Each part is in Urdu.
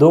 2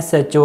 SHO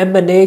MNA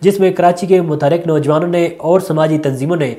جس میں کراچی کے متحرک نوجوانوں نے اور سماجی تنظیموں نے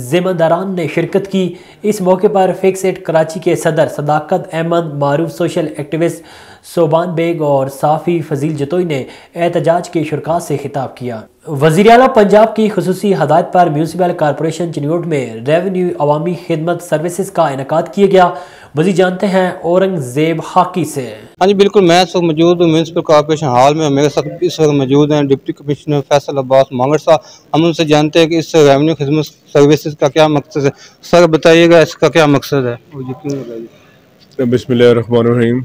ذمہ-داران نے شرکت کی۔ اس موقع پر فکس اٹ کراچی کے صدر صداقت احمد، معروف سوشل ایکٹیوسٹ صوبان بیگ اور صحافی فضیل جتوئی نے احتجاج کے شرکاء سے خطاب کیا۔ وزیر اعلیٰ پنجاب کی خصوصی ہدایت پر میونسپل کارپوریشن چنیوٹ میں ریونیو عوامی خدمت سروسز کا انعقاد کیا گیا۔ مزید جانتے ہیں اورنگزیب خاکی سے۔ ہاں جی بالکل، میں اس وقت موجود ہوں میونسپل کارپوریشن ہال میں، میرے ساتھ اس وقت موجود ہیں ڈپٹی کمشنر فیصل عباس مانگڑ صاحب۔ ہم ان سے جانتے ہیں کہ اس ریونیو خدمت سروسز کا کیا مقصد ہے۔ سر بتائیے گا اس کا کیا مقصد ہے؟ بسم اللہ الرحمن الرحیم۔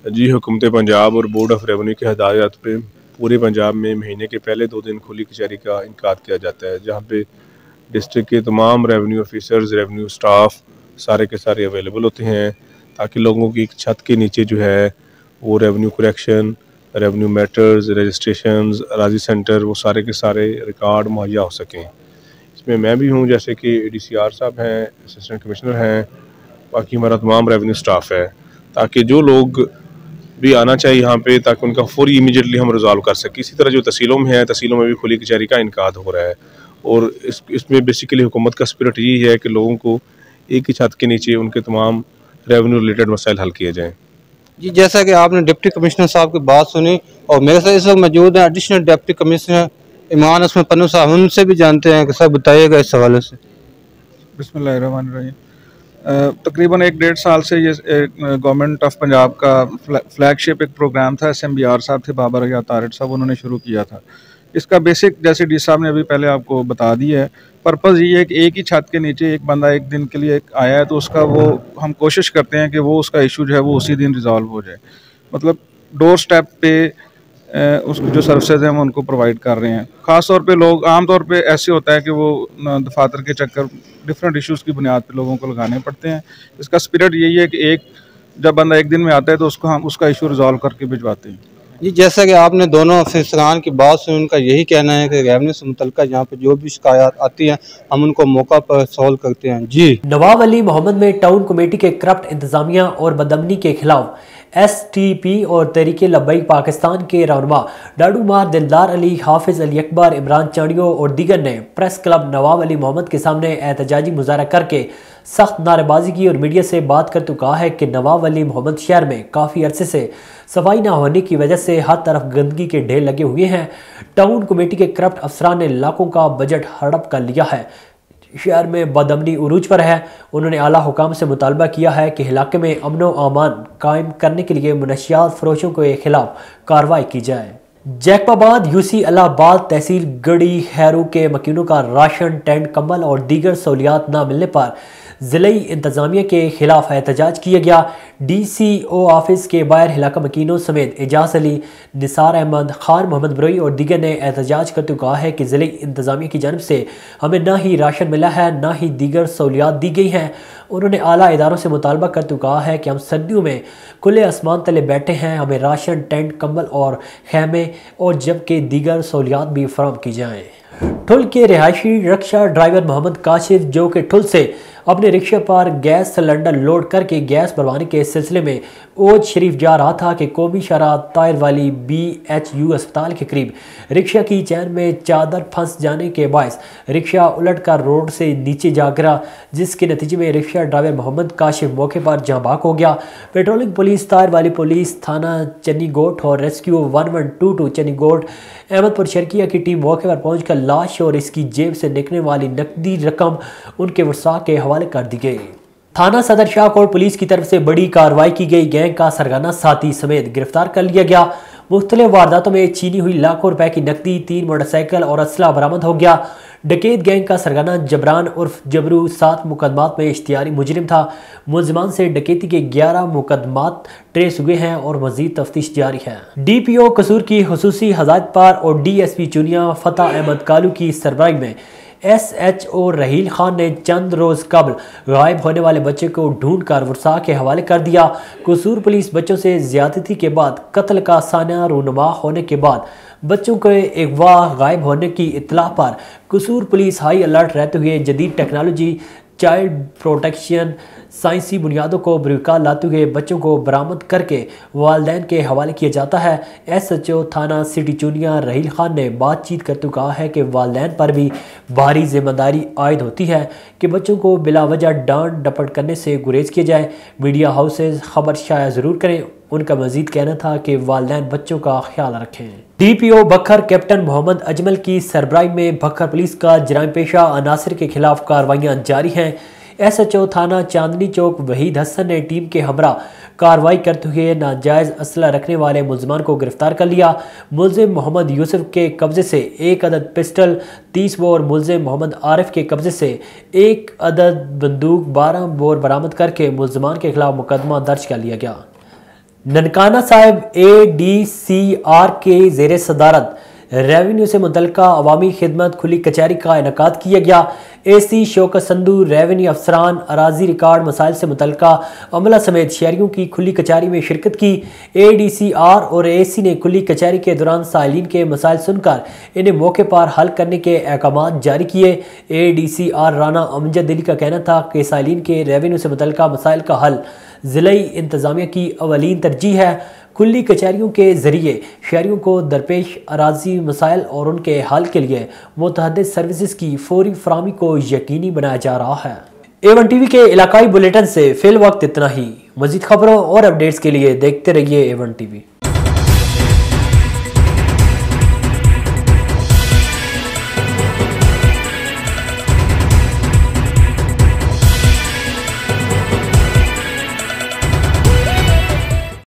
جی، حکومت پنجاب اور بورڈ آف ریونیو کی ہدایات پہ پورے پنجاب میں مہینے کے پہلے 2 دن کھلی کچہری کا انعقاد کیا جاتا ہے، جہاں پہ ڈسٹرکٹ کے تمام ریونیو آفیسرز، ریونیو سٹاف سارے کے سارے اویلیبل ہوتے ہیں، تاکہ لوگوں کی ایک چھت کے نیچے جو ہے وہ revenue correction, revenue matters, registrations, اراضی سینٹر، وہ سارے کے سارے ریکارڈ مہیا ہو سکیں۔ اس میں بھی ہوں، جیسے کہ اے ڈی سی آر صاحب ہیں، اسسٹنٹ کمشنر ہیں، باقی ہمارا تمام ریونیو سٹاف ہے، تاکہ جو لوگ بھی آنا چاہیے یہاں پہ، تاکہ ان کا فوری امیجیٹلی ہم ریزالو کر سکیں۔ اسی طرح جو تحصیلوں میں ہے، تحصیلوں میں بھی کھلی کچہری کا انعقاد ہو رہا ہے، اور اس میں بیسیکلی حکومت کا اسپرٹ یہی ہے کہ لوگوں کو ایک ہی چھت کے نیچے ان کے تمام ریونیو ریلیٹڈ مسائل حل کیے جائیں۔ جی، جیسا کہ آپ نے ڈپٹی کمشنر صاحب کی بات سنی، اور میرے ساتھ اس وقت موجود ہیں ایڈیشنل ڈپٹی کمشنر ایمان عثمان پنو صاحب، ان سے بھی جانتے ہیں کہ سر بتائیے گا اس حوالے سے۔ بسم اللہ الرحمن الرحیم۔ تقریباً 1-1.5 سال سے یہ گورنمنٹ آف پنجاب کا فلیگ شپ ایک پروگرام تھا، SMBR صاحب تھے، بابر حیات طارٹ صاحب، انہوں نے شروع کیا تھا۔ اس کا بیسک جیسے ڈی صاحب نے ابھی پہلے آپ کو بتا دی ہے، پرپز یہ ہے کہ ایک ہی چھت کے نیچے ایک بندہ ایک دن کے لیے آیا ہے تو اس کا وہ ہم کوشش کرتے ہیں کہ وہ اس کا ایشو جو ہے وہ اسی دن ریزالو ہو جائے، مطلب ڈور سٹیپ پہ اس جو سروسز ہیں ہم ان کو پرووائڈ کر رہے ہیں۔ خاص طور پہ لوگ عام طور پہ ایسے ہوتا ہے کہ وہ دفاتر کے چکر ڈفرینٹ ایشوز کی بنیاد پہ لوگوں کو لگانے پڑتے ہیں۔ اس کا اسپرٹ یہی ہے کہ جب بندہ ایک دن میں آتا ہے تو اس کو ہم اس کا ایشو ریزالو کر کے بھجواتے ہیں۔ جی، جیسا کہ آپ نے دونوں افسران کی بات سنی، ان کا یہی کہنا ہے کہ ریونیو سے متعلقہ یہاں پہ جو بھی شکایات آتی ہیں ہم ان کو موقع پر سولو کرتے ہیں۔ جی، نواب علی محمد میں ٹاؤن کمیٹی کے کرپٹ انتظامیہ اور بدامنی کے خلاف STP اور تحریک لبیک پاکستان کے رہنما ڈاڈو مار، دلدار علی، حافظ علی اکبر، عمران چانڈیو اور دیگر نے پریس کلب نواب علی محمد کے سامنے احتجاجی مظاہرہ کر کے سخت نعرے بازی کی اور میڈیا سے بات کرتے ہوئے کہا ہے کہ نواب علی محمد شہر میں کافی عرصے سے صفائی نہ ہونے کی وجہ سے ہر طرف گندگی کے ڈھیر لگے ہوئے ہیں۔ ٹاؤن کمیٹی کے کرپٹ افسران نے لاکھوں کا بجٹ ہڑپ کر لیا ہے، شہر میں بدامنی عروج پر ہے۔ انہوں نے اعلیٰ حکام سے مطالبہ کیا ہے کہ علاقے میں امن و امان قائم کرنے کے لیے منشیات فروشوں کے خلاف کارروائی کی جائے۔ جیکب آباد UC الہ آباد تحصیل گڑی خیرو کے مکینوں کا راشن، ٹینٹ، کمبل اور دیگر سہولیات نہ ملنے پر ضلعی انتظامیہ کے خلاف احتجاج کیا گیا۔ DCO آفس کے باہر علاقہ مکینوں سمیت اعجاز علی، نثار احمد، خان محمد بروئی اور دیگر نے احتجاج کرتے ہوئے کہا ہے کہ ضلعی انتظامیہ کی جانب سے ہمیں نہ ہی راشن ملا ہے، نہ ہی دیگر سہولیات دی گئی ہیں۔ انہوں نے اعلیٰ اداروں سے مطالبہ کرتے ہوئے کہا ہے کہ ہم سردیوں میں کھلے آسمان تلے بیٹھے ہیں، ہمیں راشن، ٹینٹ، کمبل اور خیمے اور جبکہ دیگر سہولیات بھی فراہم کی جائیں۔ ٹھل کے رہائشی رکشہ ڈرائیور محمد کاشف، جو کہ ٹھل سے اپنے رکشے پر گیس سلنڈر لوڈ کر کے گیس بھروانے کے سلسلے میں اوج شریف جا رہا تھا کہ قومی شاہراہ طاہر والی BHU اسپتال کے قریب رکشہ کی چین میں چادر پھنس جانے کے باعث رکشہ الٹ کر روڈ سے نیچے جا گرا، جس کے نتیجے میں رکشہ ڈرائیور محمد کاشف موقع پر جاں بحق ہو گیا۔ پیٹرولنگ پولیس، طاہر والی پولیس تھانہ چنی گوٹ اور ریسکیو 1122 چنی گوٹ احمد پور شرکیہ کی ٹیم موقع پر پہنچ کر لاش اور اس کی جیب سے نکلنے والی نقدی رقم ان کے ورثاء کے حوالے کر دی گئی۔ تھانہ صدر شاہ کوٹ پولیس کی طرف سے بڑی کارروائی کی گئی، گینگ کا سرگردہ ساتھی سمیت گرفتار کر لیا گیا۔ مختلف وارداتوں میں چھینی ہوئی لاکھوں روپے کی نقدی، 3 موٹر سائیکل اور اسلحہ برآمد ہو گیا۔ ڈکیت گینگ کا سرگردہ جبران عرف جبرو 7 مقدمات میں اشتہاری مجرم تھا۔ ملزمان سے ڈکیتی کے 11 مقدمات ٹریس ہوئے ہیں اور مزید تفتیش جاری ہے۔ DPO قصور کی خصوصی ہدایت پر اور DSP چونیا فتح احمد کالو کی سربراہی میں SHO رحیل خان نے چند روز قبل غائب ہونے والے بچے کو ڈھونڈ کر ورثاء کے حوالے کر دیا۔ قصور پولیس بچوں سے زیادتی کے بعد قتل کا سانحہ رونما ہونے کے بعد بچوں کے اغوا غائب ہونے کی اطلاع پر قصور پولیس ہائی الرٹ رہتے ہوئے جدید ٹیکنالوجی چائلڈ پروٹیکشن سائنسی بنیادوں کو بروکار لاتے ہوئے بچوں کو برآمد کر کے والدین کے حوالے کیا جاتا ہے۔ ایس ایچ او تھانہ سٹی چونیا رحیل خان نے بات چیت کرتے کہا ہے کہ والدین پر بھی بھاری ذمہ داری عائد ہوتی ہے کہ بچوں کو بلا وجہ ڈانٹ ڈپٹ کرنے سے گریز کیا جائے۔ میڈیا ہاؤسز خبر شائع ضرور کریں۔ ان کا مزید کہنا تھا کہ والدین بچوں کا خیال رکھیں۔ ڈی پی او بکھر کیپٹن محمد اجمل کی سربراہی میں بکھر پولیس کا جرائم پیشہ عناصر کے خلاف کارروائیاں جاری ہیں۔ ایس ایچ او تھانہ چاندنی چوک وحید حسن نے ٹیم کے ہمراہ کارروائی کرتے ہوئے ناجائز اسلحہ رکھنے والے ملزمان کو گرفتار کر لیا۔ ملزم محمد یوسف کے قبضے سے 1 عدد پسٹل 30 بور، ملزم محمد عارف کے قبضے سے 1 عدد بندوق 12 بور برآمد کر کے ملزمان کے خلاف مقدمہ درج کر لیا گیا۔ ننکانہ صاحب اے ڈی سی آر کے زیر صدارت ریونیو سے متعلقہ عوامی خدمت کھلی کچہری کا انعقاد کیا گیا۔ اے سی شوکت سندھو ریونیو افسران اراضی ریکارڈ مسائل سے متعلقہ عملہ سمیت شہریوں کی کھلی کچہری میں شرکت کی۔ اے ڈی سی آر اور اے سی نے کھلی کچہری کے دوران سائلین کے مسائل سن کر انہیں موقع پر حل کرنے کے احکامات جاری کیے۔ اے ڈی سی آر رانا امجد علی کا کہنا تھا کہ سائلین کے ریونیو سے متعلقہ مسائل کا حل ضلعی انتظامیہ کی اولین ترجیح ہے۔ کھلی کچہریوں کے ذریعے شہریوں کو درپیش اراضی مسائل اور ان کے حل کے لیے متعدد سروسز کی فوری فراہمی کو یقینی بنایا جا رہا ہے۔ A1 ٹی وی کے علاقائی بلیٹن سے فی الوقت اتنا ہی۔ مزید خبروں اور اپڈیٹس کے لیے دیکھتے رہیے A1 ٹی وی۔